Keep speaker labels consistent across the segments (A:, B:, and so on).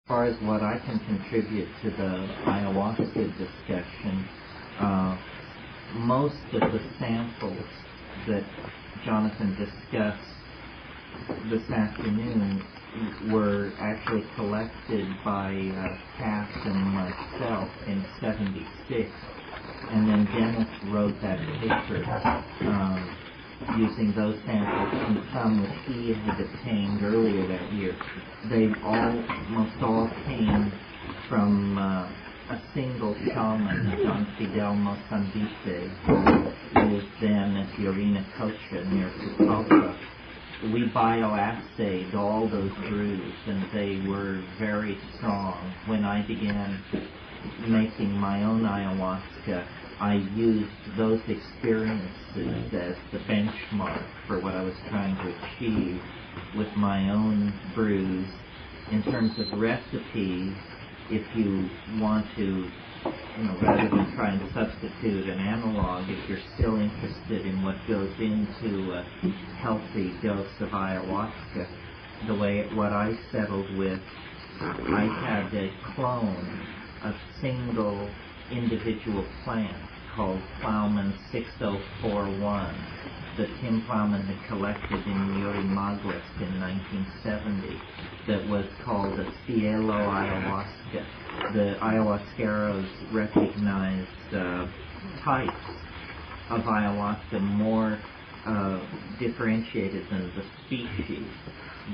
A: far as what I can contribute to the ayahuasca discussion, most of the samples that Jonathan discussed this afternoon were actually collected by Cass and myself in '76, and then Dennis wrote that paper using those samples and some that he had obtained earlier that year. They almost all came from a single shaman, Don Fidel Mosambite, who was then at the Arena Cocha near Pucallpa. We bioassayed all those brews, and they were very strong. When I began making my own ayahuasca, I used those experiences as the benchmark for what I was trying to achieve with my own brews. In terms of recipes, if you want to, rather than trying to substitute an analog, if you're still interested in what goes into a healthy dose of ayahuasca, what I settled with, I had a clone, a single individual plant called Plowman 6041 that Tim Plowman had collected in Yurimaguas in 1970 that was called a Cielo Ayahuasca. The ayahuasqueros recognized types of ayahuasca more differentiated than the species.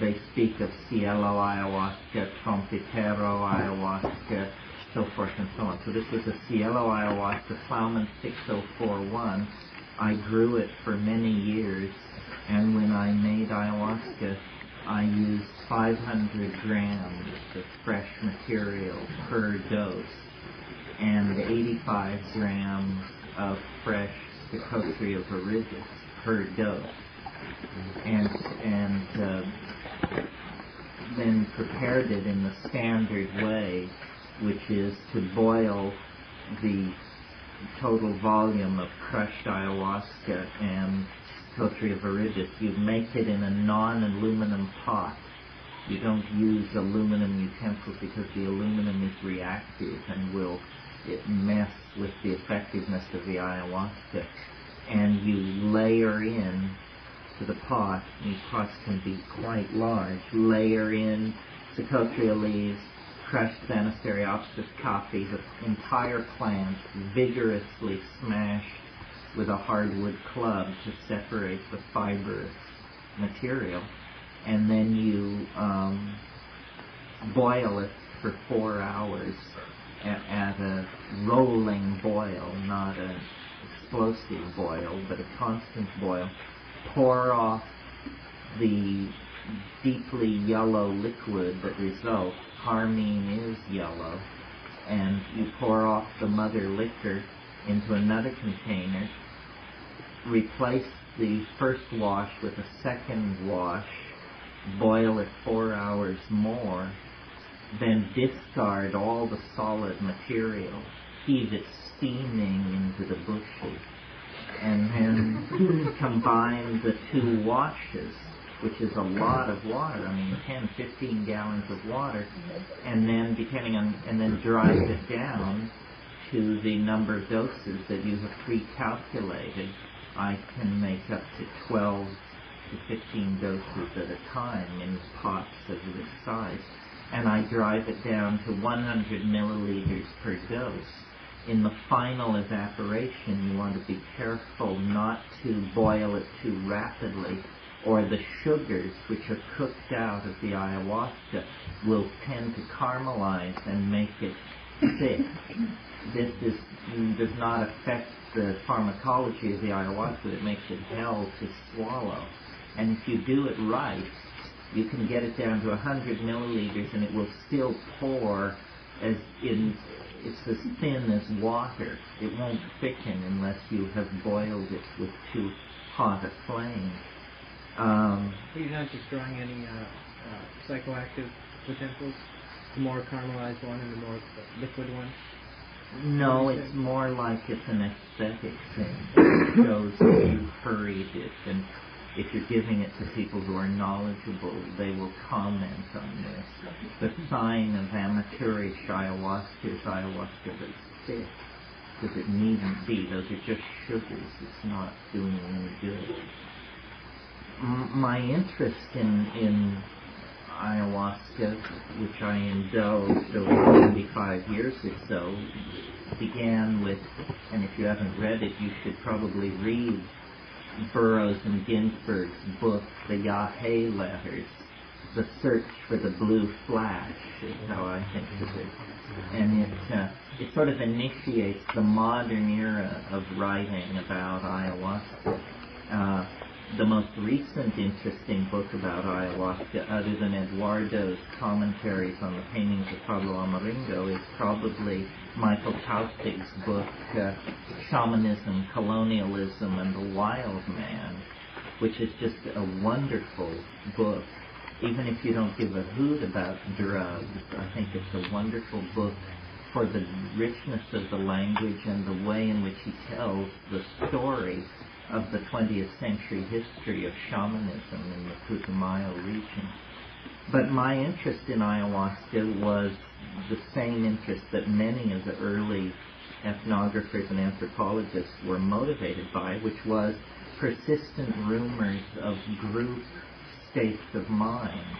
A: They speak of Cielo Ayahuasca, Trompetero Ayahuasca, so forth and so on. So this was a Cielo Ayahuasca, Plowman 6041. I grew it for many years, and when I made ayahuasca, I used 500 grams of fresh material per dose and 85 grams of fresh Psychotria viridis per dose. And then prepared it in the standard way, which is to boil the total volume of crushed ayahuasca and Psychotria viridis. You make it in a non-aluminum pot. You don't use aluminum utensils because the aluminum is reactive and will mess with the effectiveness of the ayahuasca. And you layer in to the pot, these pots can be quite large, layer in Psychotria leaves, crushed Banisteriopsis coffee, the entire plant vigorously smashed with a hardwood club to separate the fibrous material, and then you boil it for 4 hours at a rolling boil, not an explosive boil, but a constant boil. Pour off the deeply yellow liquid that results. Carmine is yellow, and you pour off the mother liquor into another container, replace the first wash with a second wash, boil it 4 hours more, then discard all the solid material, heave it steaming into the bushes, and then combine the 2 washes, which is a lot of water, 10, 15 gallons of water, and then and then drive it down to the number of doses that you have pre-calculated. I can make up to 12 to 15 doses at a time in pots of this size, and I drive it down to 100 milliliters per dose. In the final evaporation, you want to be careful not to boil it too rapidly, or the sugars which are cooked out of the ayahuasca will tend to caramelize and make it thick. This does not affect the pharmacology of the ayahuasca. It makes it hell to swallow. And if you do it right, you can get it down to 100 milliliters and it will still pour it's as thin as water. It won't thicken unless you have boiled it with too hot a flame.
B: You're not just drawing any psychoactive potentials? The more caramelized one and the more liquid one?
A: No, it's more like it's an aesthetic thing. It shows that you hurried it and if you're giving it to people who are knowledgeable, they will comment on this. The sign of amateurish ayahuasca is ayahuasca that's thick, because it needn't be. Those are just sugars. It's not doing any good. My interest in ayahuasca, which I indulged over 25 years or so, began with, and if you haven't read it, you should probably read Burroughs and Ginsberg's book, The Yahé Letters. The Search for the Blue Flash is how I think of it. And it sort of initiates the modern era of writing about ayahuasca. The most recent interesting book about ayahuasca, other than Eduardo's commentaries on the paintings of Pablo Amaringo, is probably Michael Taustig's book, Shamanism, Colonialism, and the Wild Man, which is just a wonderful book. Even if you don't give a hoot about drugs, I think it's a wonderful book for the richness of the language and the way in which he tells the story of the 20th century history of shamanism in the Putumayo region. But my interest in ayahuasca was the same interest that many of the early ethnographers and anthropologists were motivated by, which was persistent rumors of group states of mind.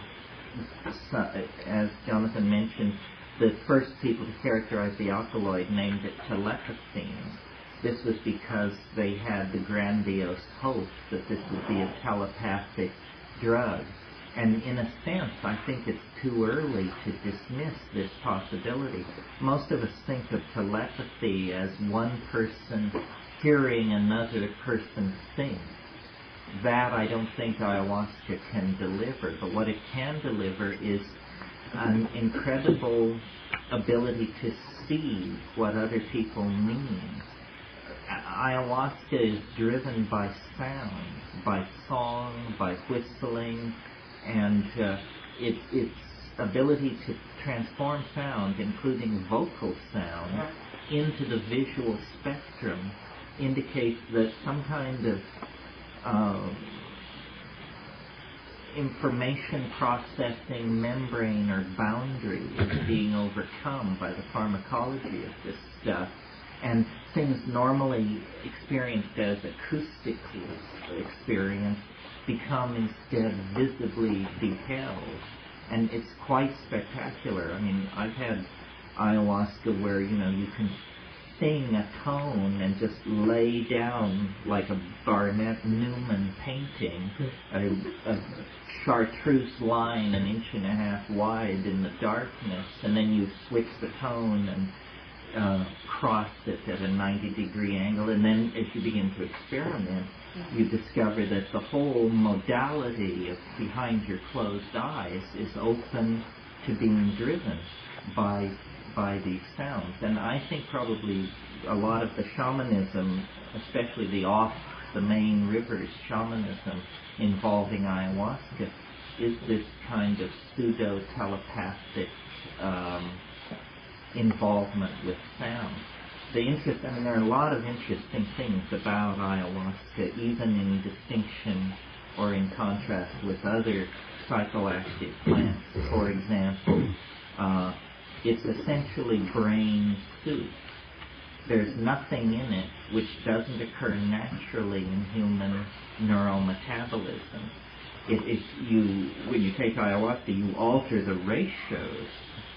A: So, as Jonathan mentioned, the first people to characterize the alkaloid named it telepathine. This was because they had the grandiose hope that this would be a telepathic drug. And in a sense, I think it's too early to dismiss this possibility. Most of us think of telepathy as one person hearing another person think. That I don't think ayahuasca can deliver. But what it can deliver is an incredible ability to see what other people mean. Ayahuasca is driven by sound, by song, by whistling, and its ability to transform sound, including vocal sound, into the visual spectrum indicates that some kind of information processing membrane or boundary is being overcome by the pharmacology of this stuff, and things normally experienced as acoustic experience become instead visibly beheld, and it's quite spectacular. I mean, I've had ayahuasca where you can sing a tone and just lay down like a Barnett Newman painting, a chartreuse line 1.5 inches wide in the darkness, and then you switch the tone and cross it at a 90-degree angle, and then as you begin to experiment, you discover that the whole modality of behind your closed eyes is open to being driven by these sounds. And I think probably a lot of the shamanism, especially the main rivers shamanism involving ayahuasca, is this kind of pseudo-telepathic involvement with sound. There are a lot of interesting things about ayahuasca, even in distinction or in contrast with other psychoactive plants. For example, it's essentially brain soup. There's nothing in it which doesn't occur naturally in human neural metabolism. When you take ayahuasca, you alter the ratios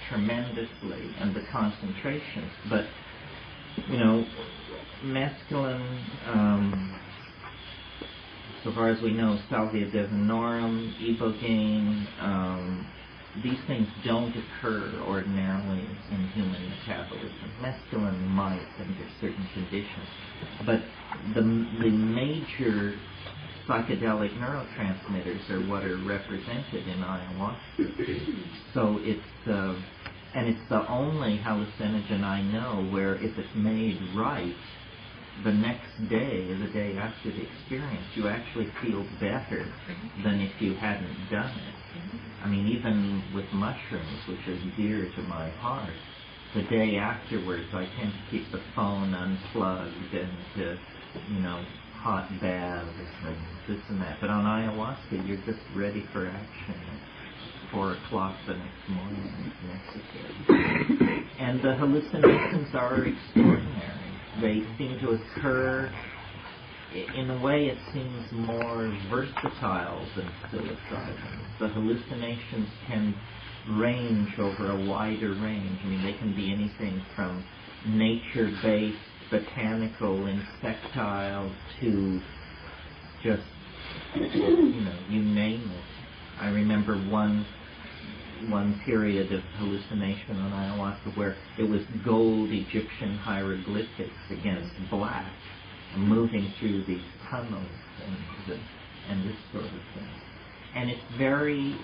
A: tremendously and the concentrations. But, mescaline, so far as we know, salvia divinorum, ibogaine, these things don't occur ordinarily in human metabolism. Mescaline might under certain conditions. But the major psychedelic neurotransmitters are what are represented in ayahuasca. So it's the only hallucinogen I know where if it's made right, the next day or the day after the experience, you actually feel better than if you hadn't done it. I mean, even with mushrooms, which are dear to my heart, the day afterwards I tend to keep the phone unplugged and to, hot baths and this and that. But on ayahuasca, you're just ready for action at 4 o'clock the next morning if necessary. And the hallucinations are extraordinary. They seem to occur, in a way it seems more versatile than psilocybin. The hallucinations can range over a wider range. I mean, they can be anything from nature-based, botanical, insectile, to just, you name it. I remember one period of hallucination on ayahuasca where it was gold Egyptian hieroglyphics against black, moving through these tunnels and this sort of thing. And it's very,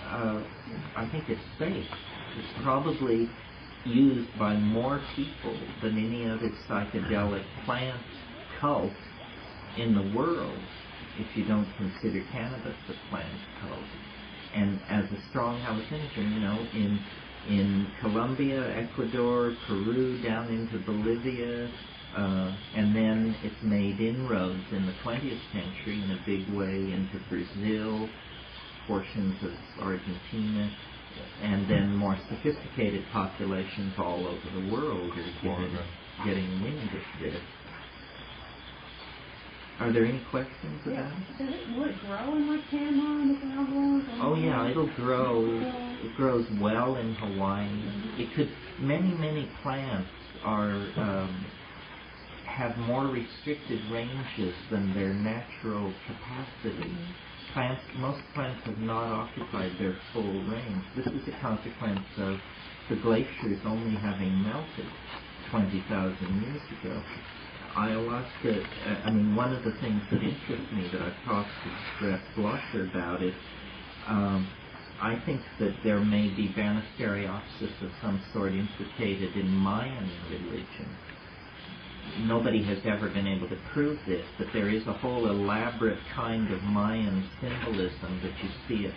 A: I think it's safe. It's probably used by more people than any other psychedelic plant cult in the world, if you don't consider cannabis a plant cult. And as a strong hallucinogen, in Colombia, Ecuador, Peru, down into Bolivia, and then it's made inroads in the 20th century in a big way into Brazil, portions of Argentina, and then more sophisticated populations all over the world are getting wind of this. Are there any questions about it?
C: Will it grow in Montana on the ground?
A: Oh yeah, it'll grow. It grows well in Hawaii. It could. Many plants have more restricted ranges than their natural capacity. Most plants have not occupied their full range. This is a consequence of the glaciers only having melted 20,000 years ago. Ayahuasca, one of the things that interests me that I've talked to Stress Blosser about is I think that there may be banisteriopsis of some sort implicated in Mayan religion. Nobody has ever been able to prove this, but there is a whole elaborate kind of Mayan symbolism that you see at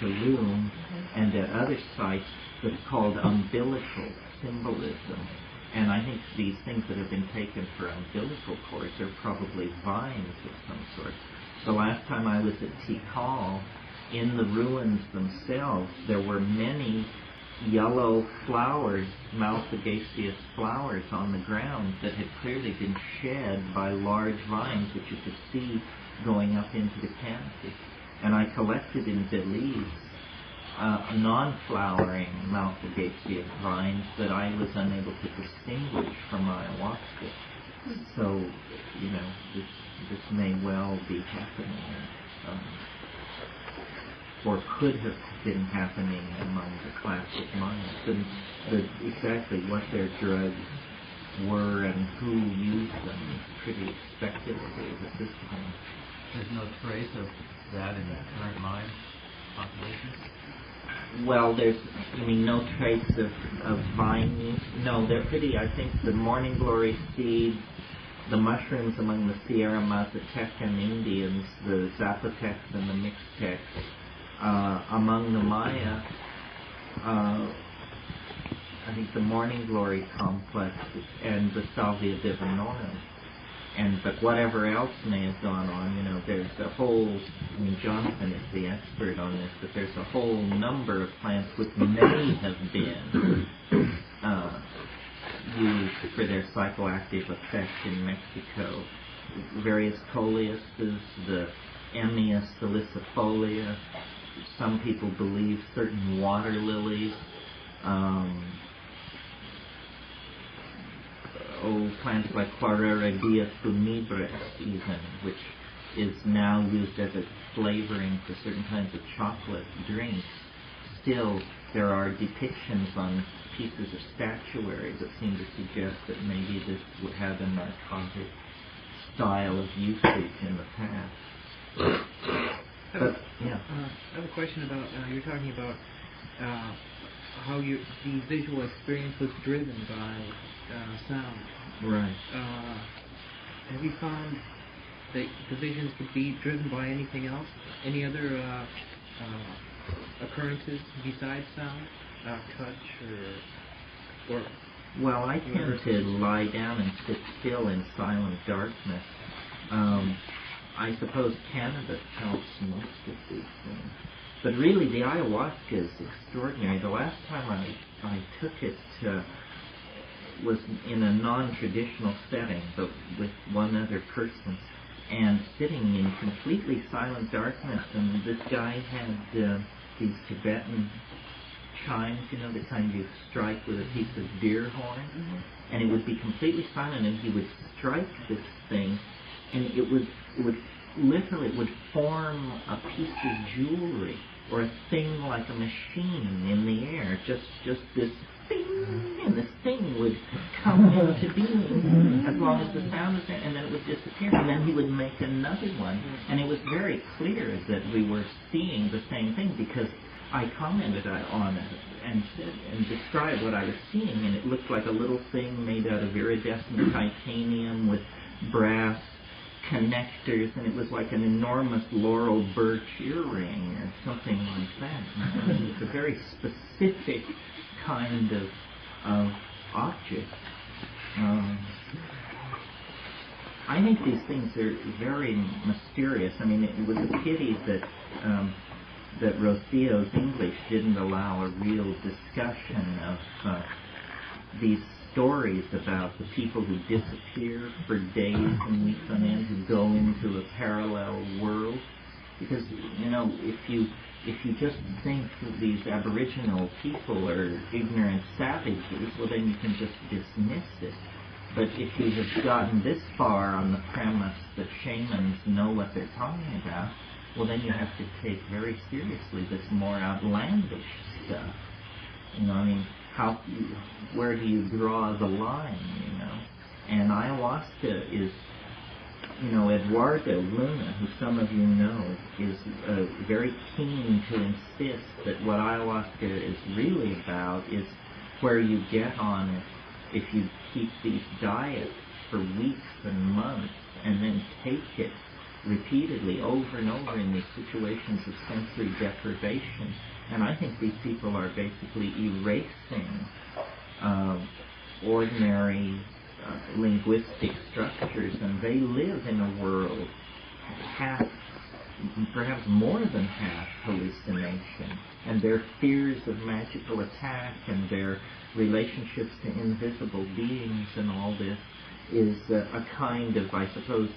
A: Tulum and at other sites that's called umbilical symbolism. And I think these things that have been taken for umbilical cords are probably vines of some sort. The last time I was at Tikal, in the ruins themselves, there were many yellow flowers, malphigaceous flowers on the ground that had clearly been shed by large vines, which you could see going up into the canopy. And I collected in Belize non-flowering malphigaceous vines that I was unable to distinguish from ayahuasca. So, this may well be happening, or could have been happening among the classic Mayans. And exactly what their drugs were and who used them is pretty speculative at this point.
D: There's no trace of that in the current Mayan population?
A: Well, there's, no trace of vine use? No, they're pretty, I think the morning glory seed, the mushrooms among the Sierra Mazatecan Indians, the Zapotecs and the Mixtecs, among the Maya, I think the morning glory complex and the Salvia divinorum. But whatever else may have gone on, there's a whole, Jonathan is the expert on this, but there's a whole number of plants which may have been used for their psychoactive effect in Mexico. Various coleuses, the Emia salicifolia, some people believe certain water lilies, plants like Quareradia funebris even, which is now used as a flavoring for certain kinds of chocolate drinks. Still, there are depictions on pieces of statuary that seem to suggest that maybe this would have a narcotic style of usage in the past.
B: I have a question about, you're talking about how the visual experience was driven by sound.
A: Right.
B: Have you found that the visions could be driven by anything else? Any other occurrences besides sound? Touch or
A: Well, I tend to lie down and sit still in silent darkness. I suppose cannabis helps most of these things. But really, the ayahuasca is extraordinary. The last time I took it was in a non-traditional setting, but with one other person, and sitting in completely silent darkness. And this guy had these Tibetan chimes, you know, the kind you strike with a piece of deer horn, and it would be completely silent, and he would strike this thing, and it would form a piece of jewelry or a thing like a machine in the air, just this thing, and this thing would come into being as long as the sound was there, and then it would disappear, and then he would make another one, and it was very clear that we were seeing the same thing, because I commented on it and said and described what I was seeing, and it looked like a little thing made out of iridescent titanium with brass connectors, and it was like an enormous laurel birch earring or something like that. It's a very specific kind of object. I think these things are very mysterious. I mean, it was a pity that Rocio's English didn't allow a real discussion of these stories about the people who disappear for days and weeks on end, who go into a parallel world. Because, you know, if you just think that these Aboriginal people are ignorant savages, well, then you can just dismiss it. But if you have gotten this far on the premise that shamans know what they're talking about, well, then you have to take very seriously this more outlandish stuff. You know, I mean, where do you draw the line, you know? And ayahuasca is, you know, Eduardo Luna, who some of you know, is very keen to insist that what ayahuasca is really about is where you get on it if you keep these diets for weeks and months and then take it repeatedly over and over in these situations of sensory deprivation. And I think these people are basically erasing ordinary linguistic structures, and they live in a world half, perhaps more than half, hallucination. And their fears of magical attack and their relationships to invisible beings and all this is a kind of, I suppose,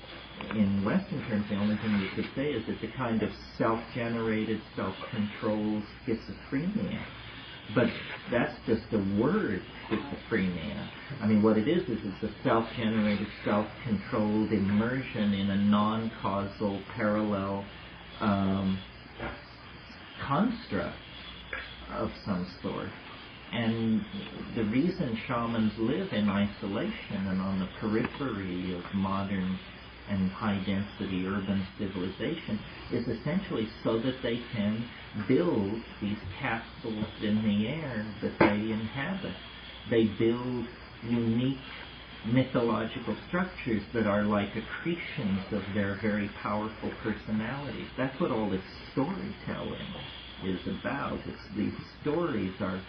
A: in Western terms, the only thing you could say is it's a kind of self-generated, self-controlled schizophrenia. But that's just a word, schizophrenia. I mean, what it is it's a self-generated, self-controlled immersion in a non-causal, parallel construct of some sort. And the reason shamans live in isolation and on the periphery of modern and high-density urban civilization is essentially so that they can build these castles in the air that they inhabit. They build unique mythological structures that are like accretions of their very powerful personalities. That's what all this storytelling is about. These stories are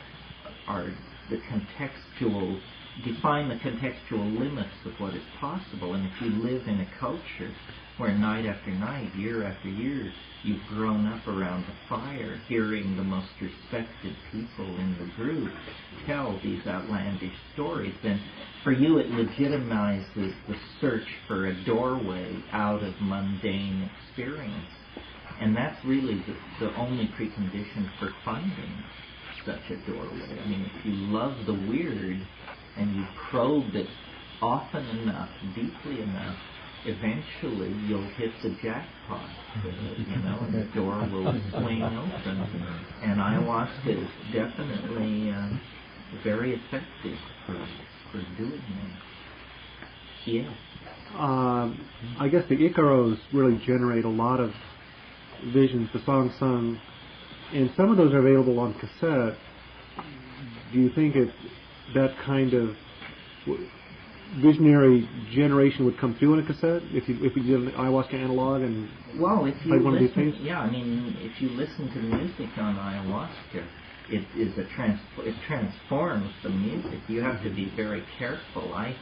A: the contextual, define the contextual limits of what is possible. And if you live in a culture where night after night, year after year, you've grown up around the fire, hearing the most respected people in the group tell these outlandish stories, then for you it legitimizes the search for a doorway out of mundane experience. And that's really the only precondition for finding such a doorway. I mean, if you love the weird and you probe it often enough, deeply enough, eventually you'll hit the jackpot, you know, and the door will swing open. And ayahuasca is definitely very effective for doing that. Yeah.
E: I guess the Icaros really generate a lot of visions, the songs sung, and some of those are available on cassette. Do you think that kind of visionary generation would come through on a cassette if you did an ayahuasca analog and
A: well, if you
E: played one of these
A: listen,
E: things?
A: yeah, I mean, if you listen to music on ayahuasca, it transforms the music. You have to be very careful. I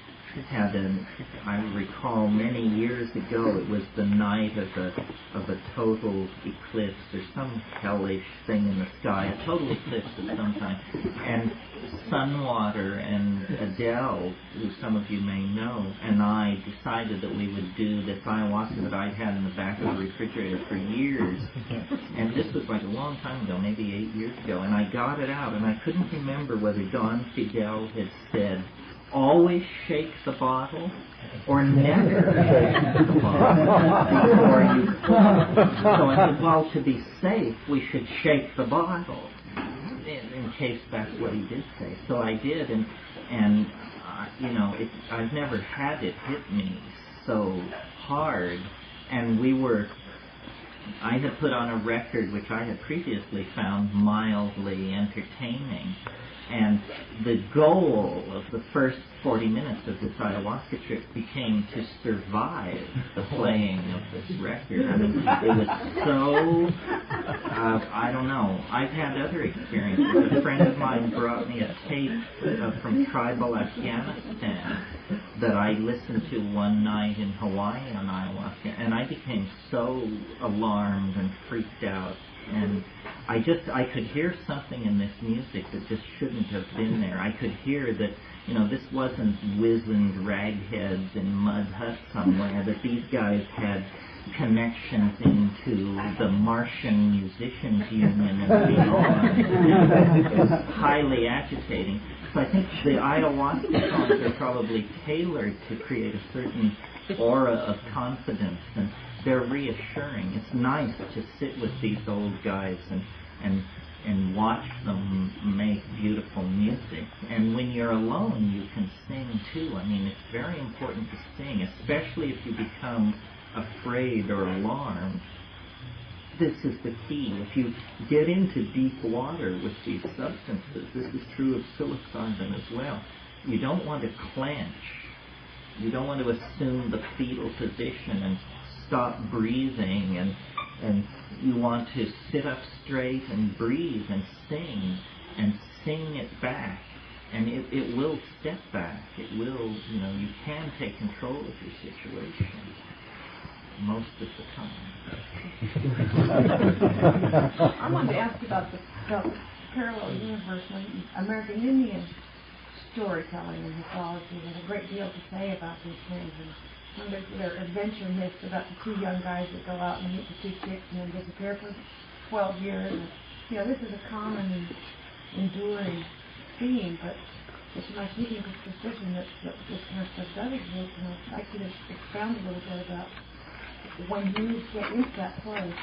A: recall many years ago, it was the night of a total eclipse or some hellish thing in the sky, a total eclipse of some kind, and Sunwater and Adele, who some of you may know, and I decided that we would do this ayahuasca that I'd had in the back of the refrigerator for years, and this was like a long time ago, maybe 8 years ago, and I got it out, and I couldn't remember whether Don Fidel had said, always shake the bottle or never shake the bottle before you pour. So I said, well, to be safe, we should shake the bottle in case that's what he did say. So I did, and I've never had it hit me so hard, and I had put on a record which I had previously found mildly entertaining. And the goal of the first 40 minutes of this ayahuasca trip became to survive the playing of this record. I mean, it was so, I don't know. I've had other experiences. A friend of mine brought me a tape from tribal Afghanistan that I listened to one night in Hawaii on ayahuasca, and I became so alarmed and freaked out. And I could hear something in this music that just shouldn't have been there. I could hear that, this wasn't wizened ragheads in mud huts somewhere, that these guys had connections into the Martian Musicians Union and beyond. It was highly agitating. So I think the ayahuasca songs are probably tailored to create a certain aura of confidence, and they're reassuring. It's nice to sit with these old guys and watch them make beautiful music. And when you're alone, you can sing too. I mean, it's very important to sing, especially if you become afraid or alarmed. This is the key. If you get into deep water with these substances, this is true of psilocybin as well, you don't want to clench. You don't want to assume the fetal position and stop breathing, and you want to sit up straight and breathe and sing it back, and it will step back. It will, you can take control of your situation most of the time.
C: I wanted to ask you about the parallel universe when American Indian storytelling and mythology. There's a great deal to say about these things, and some of their adventure myths about the two young guys that go out and meet the two chicks and then disappear for 12 years. And, this is a common and enduring theme, but it's my speaking with precision that this kind of stuff does exist. And I'd like you to expound a little bit about when you get into that place,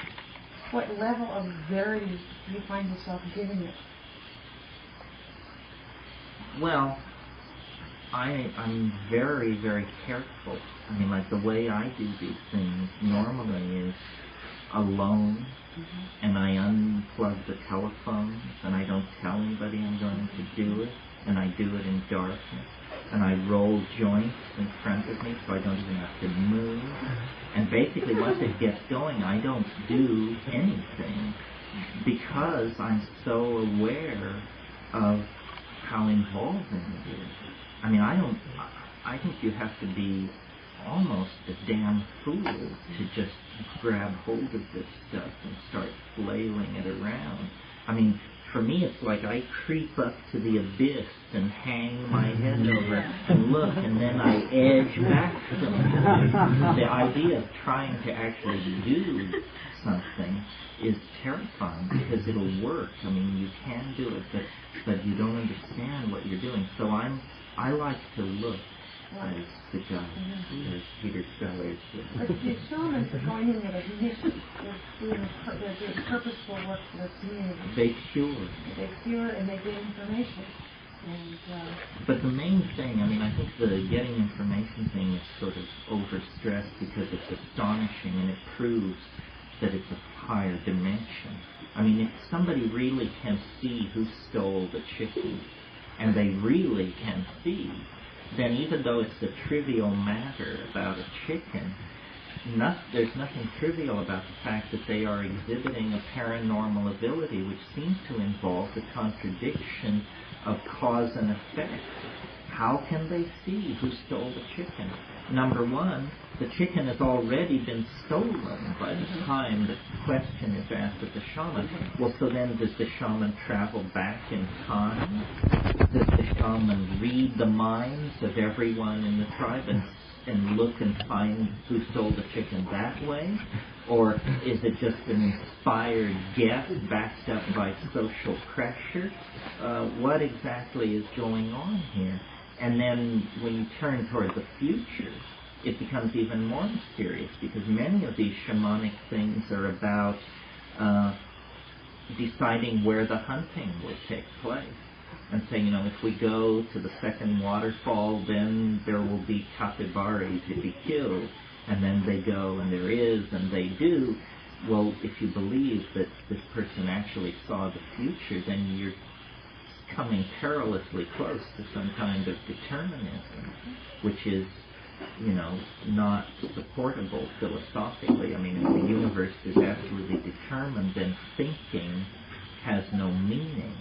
C: what level of verity do you find yourself giving it?
A: Well, I'm very, very careful. I mean, like the way I do these things normally is alone, and I unplug the telephones, and I don't tell anybody I'm going to do it, and I do it in darkness, and I roll joints in front of me so I don't even have to move. And basically, once it gets going, I don't do anything because I'm so aware of how involving it is. I mean, I think you have to be almost a damn fool to just grab hold of this stuff and start flailing it around. I mean, for me, it's like I creep up to the abyss and hang my head over and look, and then I edge back some. The idea of trying to actually do something is terrifying because it'll work. I mean, you can do it, but you don't understand what you're doing. So I like to look as the guy, as Peter Sellers did.
C: But the shamans are going in with a mission. They're doing purposeful work for the community.
A: They cure.
C: They cure and they get information. And,
A: but the main thing, I mean, I think the getting information thing is sort of overstressed because it's astonishing and it proves that it's a higher dimension. I mean, if somebody really can see who stole the chicken, and they really can see, then even though it's a trivial matter about a chicken, there's nothing trivial about the fact that they are exhibiting a paranormal ability which seems to involve the contradiction of cause and effect. How can they see who stole the chicken? Number one, the chicken has already been stolen by the time the question is asked of the shaman. Well, so then does the shaman travel back in time? Does the shaman read the minds of everyone in the tribe and look and find who stole the chicken that way? Or is it just an inspired guess backed up by social pressure? What exactly is going on here? And then when you turn toward the future, it becomes even more mysterious, because many of these shamanic things are about deciding where the hunting will take place. And say, if we go to the second waterfall, then there will be capybara to be killed. And then they go, and there is, and they do. Well, if you believe that this person actually saw the future, then you're coming perilously close to some kind of determinism, which is, not supportable philosophically. I mean, if the universe is absolutely determined, then thinking has no meaning.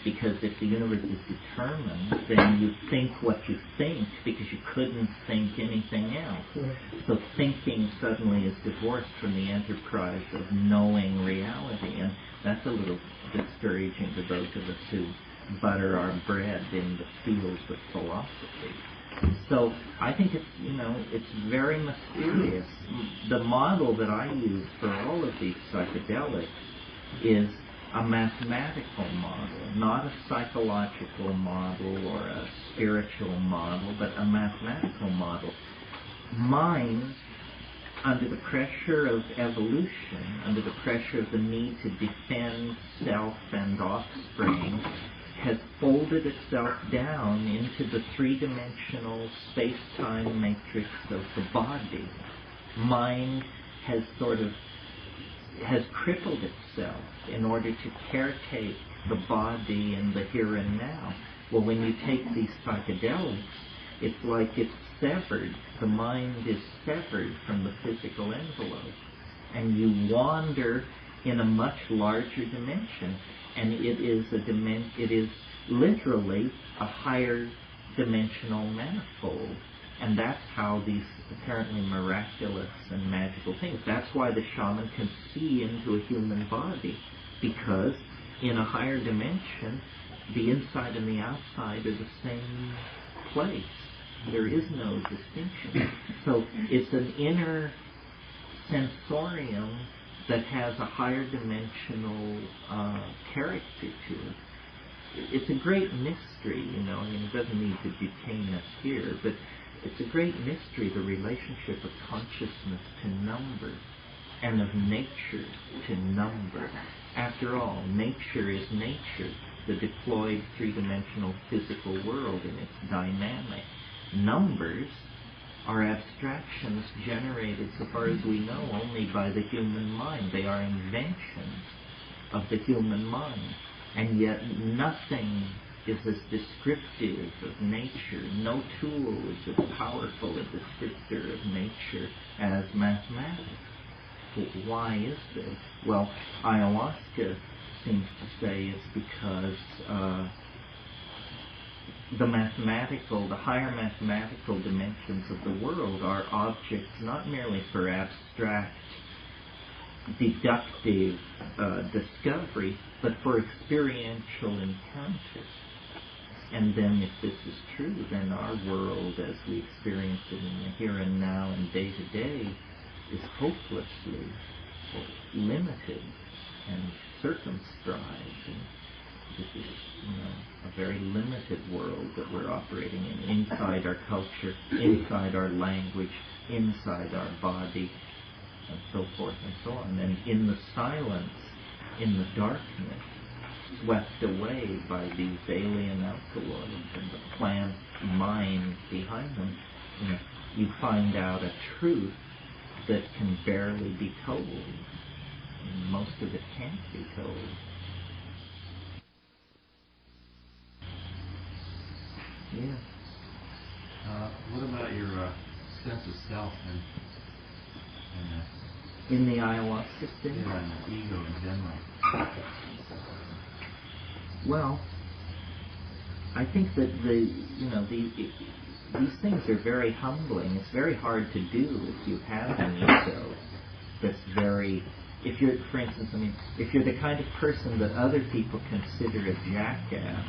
A: Because if the universe is determined, then you think what you think because you couldn't think anything else. So thinking suddenly is divorced from the enterprise of knowing reality, and that's a little discouraging to those of us who butter our bread in the fields of philosophy. So I think it's very mysterious. The model that I use for all of these psychedelics is a mathematical model, not a psychological model or a spiritual model, but a mathematical model. Mine, under the pressure of evolution, under the pressure of the need to defend self and offspring, has folded itself down into the three-dimensional space-time matrix of the body. Mind has crippled itself in order to caretake the body and the here and now. Well, when you take these psychedelics, it's like it's severed. The mind is severed from the physical envelope, and you wander in a much larger dimension. And it is literally a higher dimensional manifold. And that's how these apparently miraculous and magical things, that's why the shaman can see into a human body, because in a higher dimension, the inside and the outside are the same place. There is no distinction. So it's an inner sensorium that has a higher dimensional character to it. It's a great mystery, it doesn't need to detain us here, but it's a great mystery, the relationship of consciousness to number and of nature to number. After all, nature is nature, the deployed three-dimensional physical world in its dynamic. Numbers are abstractions generated, so far as we know, only by the human mind. They are inventions of the human mind. And yet nothing is as descriptive of nature. No tool is as powerful a descriptor of nature as mathematics. Why is this? Well, ayahuasca seems to say it's because the higher mathematical dimensions of the world are objects not merely for abstract deductive discovery, but for experiential encounters. And then if this is true, then our world as we experience it in the here and now and day to day is hopelessly limited and circumscribed. And this is, a very limited world that we're operating in, inside our culture, inside our language, inside our body, and so forth and so on. And in the silence, in the darkness, swept away by these alien alkaloids and the plant mind behind them, you find out a truth that can barely be told. And most of it can't be told.
D: Yeah. What about your sense of self and
A: in the ayahuasca state?
D: And the ego in general.
A: Well, I think that these things are very humbling. It's very hard to do if you have an ego that's very. If you're, for instance, if you're the kind of person that other people consider a jackass,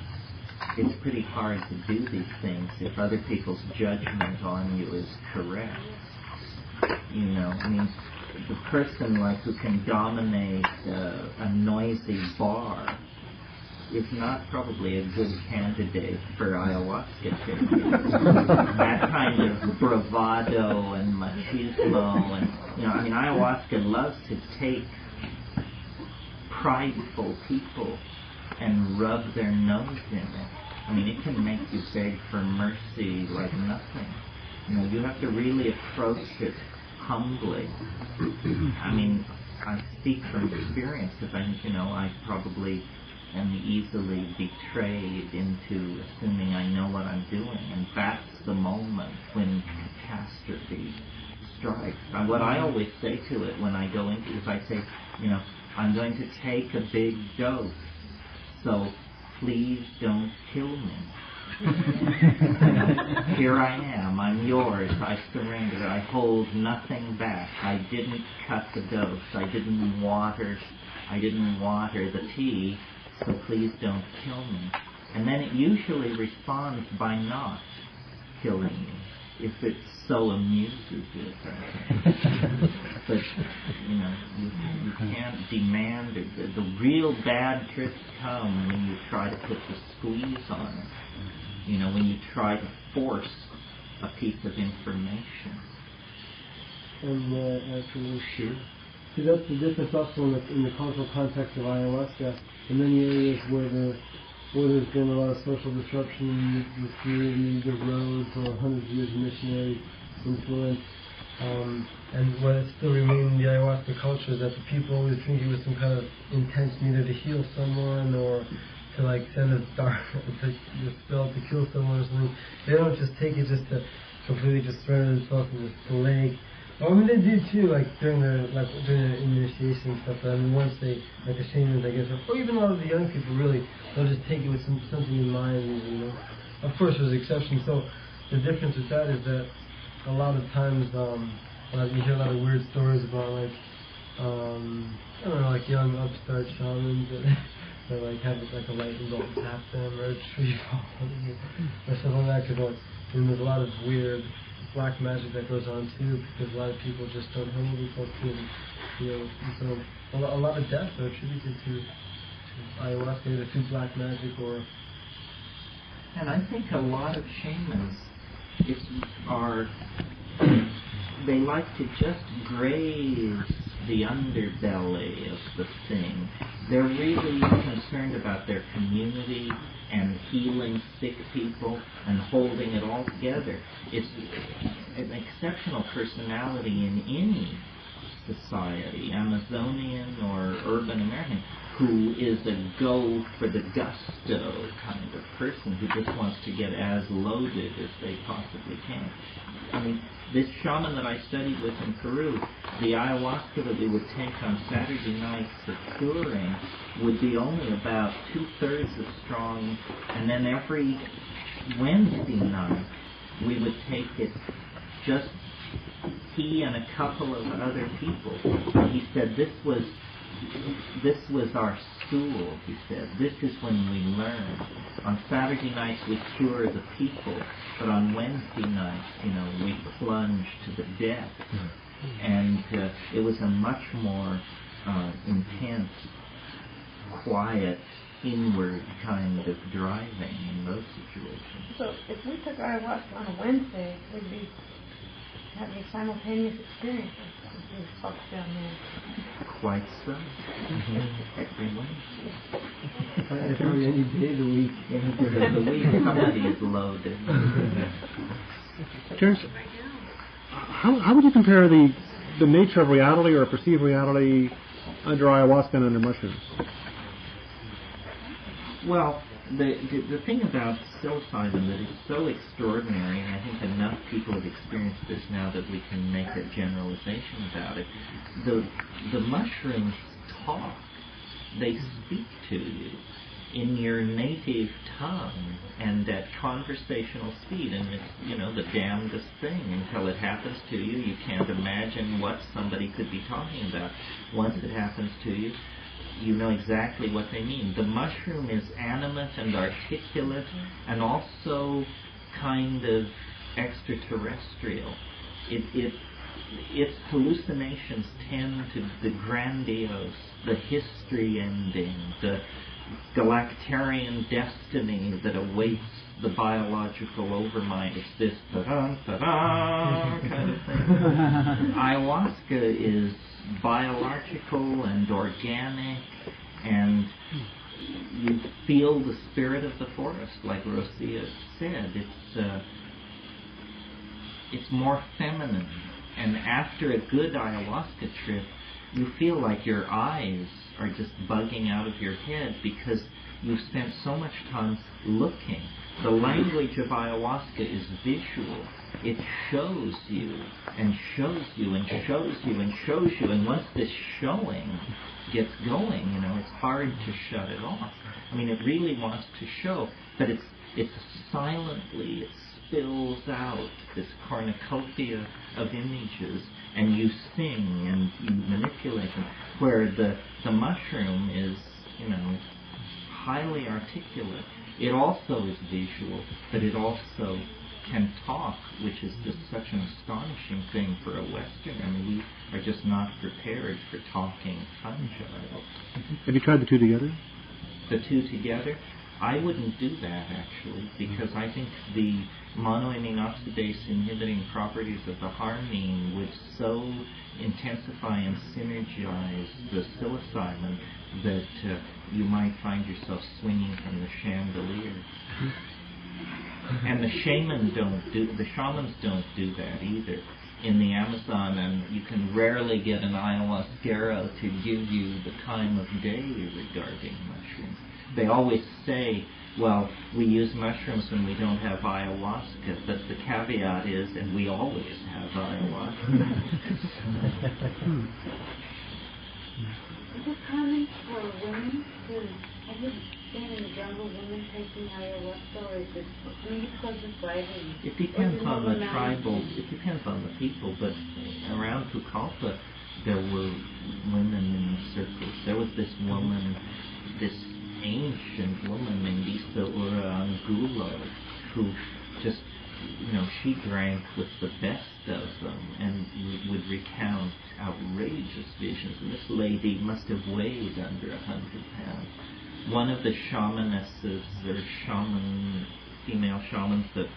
A: it's pretty hard to do these things if other people's judgment on you is correct. The person who can dominate a noisy bar is not probably a good candidate for ayahuasca taking. That kind of bravado and machismo and ayahuasca loves to take prideful people and rub their nose in it. It can make you beg for mercy like nothing. You have to really approach it humbly. I speak from experience because I probably am easily betrayed into assuming I know what I'm doing, and that's the moment when catastrophe strikes. And what I always say to it when I go into it is I say, I'm going to take a big dose, so please don't kill me. Here I am, I'm yours, I surrender, I hold nothing back. I didn't cut the dose, I didn't water the tea, so please don't kill me. And then it usually responds by not killing you, if it so amuses it. But, you can't demand it. The real bad trips come when you try to put the squeeze on it. When you try to force a piece of information.
F: And actually, see, that's the difference also in the cultural context of ayahuasca. In many areas where there's been a lot of social disruption in the community, the roads, or hundreds of years of missionary influence, and what still remains in the ayahuasca culture is that the people always think it was some kind of intense either to heal someone or to send a dart to spell to kill someone or something. They don't just take it just to completely just surrender themselves in the lake. Well, they do too, during their initiation and stuff. But once they, the shamans, I guess, or even a lot of the young people, really, they'll just take it with something in mind. Of course, there's exceptions. So the difference with that is that a lot of times, you hear a lot of weird stories about young upstart shamans that have a lightning bolt tap them or a tree fall or something like that. Because there's a lot of weird black magic that goes on too, because a lot of people just don't handle themselves too. So a lot of deaths are attributed to ayahuasca, either through black magic or.
A: And I think a lot of shamans they like to just graze the underbelly of the thing. They're really concerned about their community and healing sick people and holding it all together. It's an exceptional personality in any society, Amazonian or urban American, who is a go for the gusto kind of person who just wants to get as loaded as they possibly can. This shaman that I studied with in Peru, the ayahuasca that we would take on Saturday nights for touring would be only about 2/3 as strong, and then every Wednesday night we would take it, just he and a couple of other people. He said this was our school, he said. This is when we learn. On Saturday nights we cure the people, but on Wednesday nights, we plunge to the depth. And it was a much more intense, quiet, inward kind of driving in those situations.
C: So if we took ayahuasca on a Wednesday, we'd be having simultaneous experiences with these folks down there.
A: Quite so. Every Wednesday.
F: Any day of the week.
A: Any day of the week, somebody is loaded.
E: Terence, how would you compare the nature of reality or perceived reality under ayahuasca and under mushrooms?
A: Well, The thing about psilocybin that is so extraordinary, and I think enough people have experienced this now that we can make a generalization about it, the mushrooms talk. They speak to you in your native tongue and at conversational speed, and it's, the damnedest thing. Until it happens to you, you can't imagine what somebody could be talking about. Once it happens to you, you know exactly what they mean. The mushroom is animate and articulate and also kind of extraterrestrial. Its hallucinations tend to the grandiose, the history-ending, the galactarian destiny that awaits the biological overmind. It's this ta-da, kind of thing. Ayahuasca is biological and organic, and you feel the spirit of the forest, like Rosia said. It's more feminine, and after a good ayahuasca trip, you feel like your eyes are just bugging out of your head because you've spent so much time looking. The language of ayahuasca is visual. It shows you and shows you and shows you and shows you, and once this showing gets going, it's hard to shut it off. I mean, it really wants to show, but it's silently, it spills out this cornucopia of images, and you sing and you manipulate them, where the mushroom is, highly articulate. It also is visual, but it also can talk, which is just such an astonishing thing for a Westerner. I mean, we are just not prepared for talking fungi.
E: Have you tried the two together?
A: The two together? I wouldn't do that, actually, because I think the monoamine oxidase inhibiting properties of the harmine would so intensify and synergize the psilocybin that you might find yourself swinging from the chandelier. And the shamans don't do that either. In the Amazon, and you can rarely get an ayahuasquero to give you the time of day regarding mushrooms. They always say, well, we use mushrooms when we don't have ayahuasca, but the caveat is, and we always have ayahuasca.
G: Is it common for women to, have you been in the jungle, women taking ayahuasca, or is it, because it's vitamin?
A: It depends on the tribal, it depends on the people, but around Pucallpa, there were women in circles. There was this woman, this ancient woman named Isa Ura Angulo, who just, she drank with the best of them and would recount outrageous visions. And this lady must have weighed under 100 pounds. One of the shamanesses, or female shamans that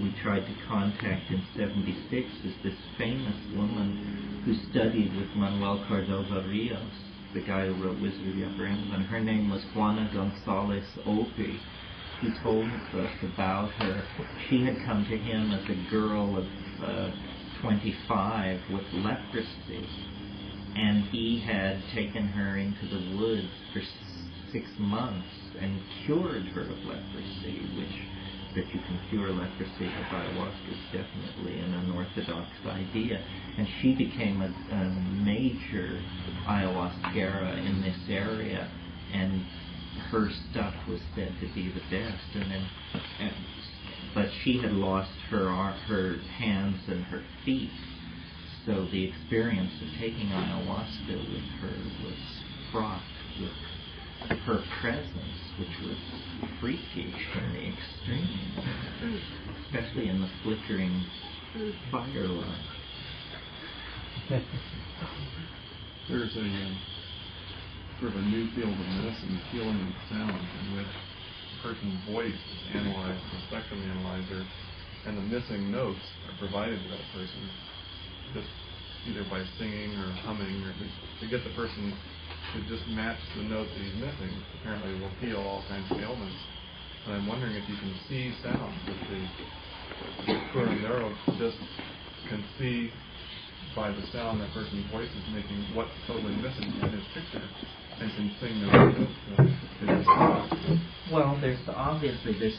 A: we tried to contact in 76 is this famous woman who studied with Manuel Cordova Rios, the guy who wrote Wizard of the Upper Amazon. Her name was Juana Gonzalez Opie. He told us about her. She had come to him as a girl of 25 with leprosy, and he had taken her into the woods for 6 months and cured her of leprosy, which that you can cure leprosy with ayahuasca is definitely an unorthodox idea. And she became a major ayahuasquera in this area, and her stuff was said to be the best. But she had lost her hands and her feet, so the experience of taking ayahuasca with her was fraught with her presence, which was freakish in the extreme, especially in the flickering firelight.
H: There's a sort of a new field of medicine, healing and sound, in which a person's voice is analyzed, a spectrum analyzer, and the missing notes are provided to that person, just either by singing or humming, or to get the person to just match the note that he's missing. Apparently will heal all kinds of ailments. And I'm wondering if you can see sound, if the curandero just can see by the sound that person's voice is making what's totally missing in his picture. and thing that
A: Well, there's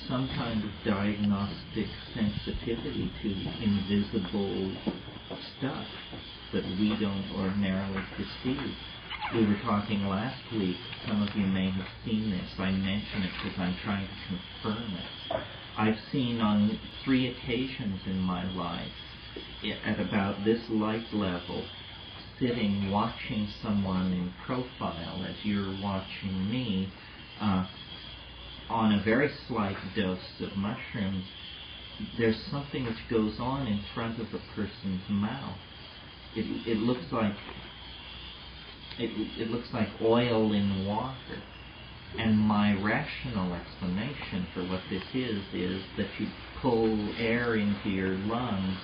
A: some kind of diagnostic sensitivity to invisible stuff that we don't ordinarily perceive. We were talking last week, some of you may have seen this, I mention it because I'm trying to confirm it. I've seen on 3 occasions in my life, at about this light level, sitting watching someone in profile as you're watching me, on a very slight dose of mushrooms, there's something which goes on in front of a person's mouth. It looks like oil in water. And my rational explanation for what this is that you pull air into your lungs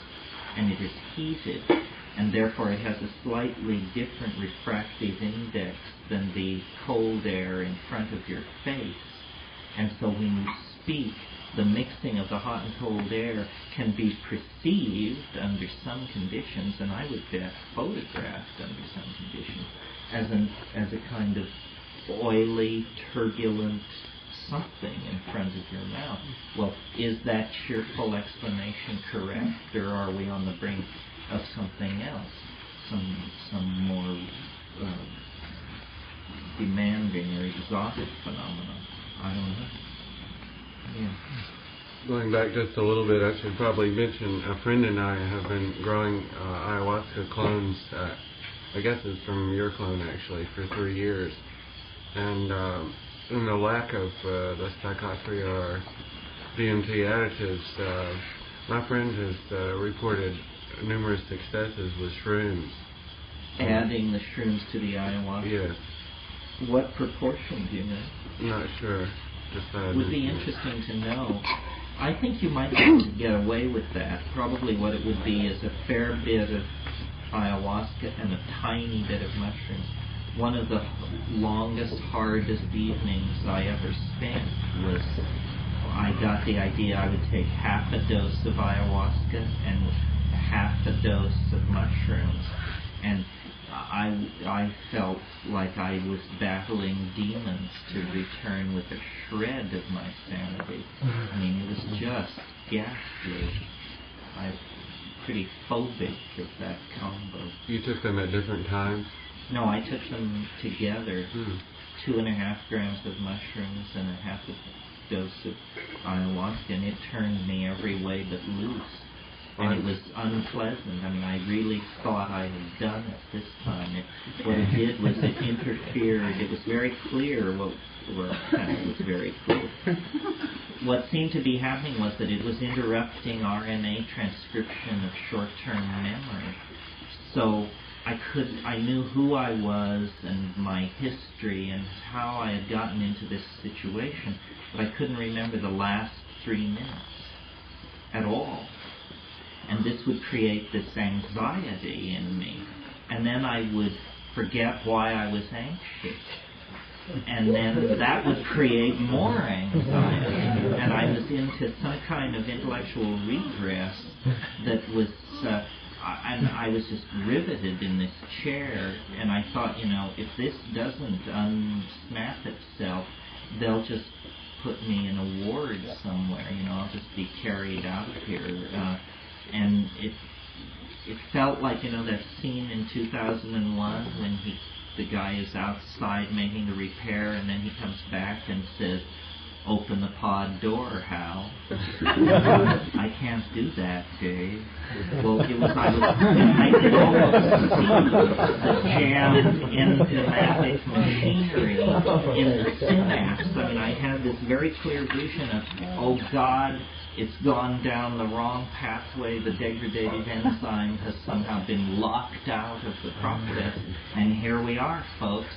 A: and it is heated, and therefore it has a slightly different refractive index than the cold air in front of your face. And so when you speak, the mixing of the hot and cold air can be perceived under some conditions, and I would bet photographed under some conditions, as a kind of oily, turbulent something in front of your mouth. Well, is that cheerful explanation correct, or are we on the brink of something else, some more demanding or exotic phenomenon? I don't know. Yeah.
I: Going back just a little bit, I should probably mention a friend and I have been growing ayahuasca clones. I guess it's from your clone actually, for 3 years. And in the lack of the psychotria or DMT additives, my friend has reported numerous successes with shrooms.
A: Adding the shrooms to the ayahuasca?
I: Yes.
A: What proportion do you know?
I: Not sure.
A: It would be interesting to know. I think you might be able to get away with that. Probably what it would be is a fair bit of ayahuasca and a tiny bit of mushrooms. One of the longest, hardest evenings I ever spent was, I got the idea I would take half a dose of ayahuasca and half a dose of mushrooms. And I felt like I was battling demons to return with a shred of my sanity. I mean, it was just ghastly. I'm pretty phobic of that combo.
I: You took them at different times?
A: No, I took them together. 2.5 grams of mushrooms and a half a dose of ayahuasca, and it turned me every way but loose. And it was unpleasant. I mean, I really thought I had done it this time. What it did was it interfered. It was very clear. It was very clear. What seemed to be happening was that it was interrupting RNA transcription of short-term memory. So I knew who I was and my history and how I had gotten into this situation, but I couldn't remember the last 3 minutes at all. And this would create this anxiety in me. And then I would forget why I was anxious. And then that would create more anxiety. And I was into some kind of intellectual regress that was, and I was just riveted in this chair. And I thought, if this doesn't unsnap itself, they'll just put me in a ward somewhere. I'll just be carried out of here. And it felt like, that scene in 2001 when the guy is outside making the repair, and then he comes back and says, "Open the pod door, Hal." I can't do that, Dave. Well, I could almost see the jammed enzymatic machinery in the synapse. I mean, I had this very clear vision of, oh God, it's gone down the wrong pathway. The degradative enzyme has somehow been locked out of the process. And here we are, folks,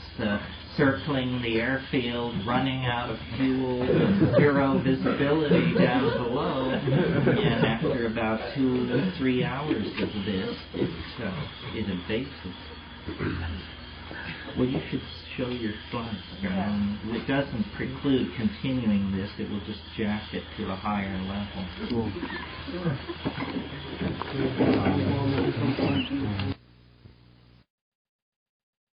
A: circling the airfield, running out of fuel, and zero visibility down below. And after about 2 to 3 hours of this, it abated. Well, you should show your slides. It doesn't preclude continuing this. It will just jack it to a higher level.
E: Cool.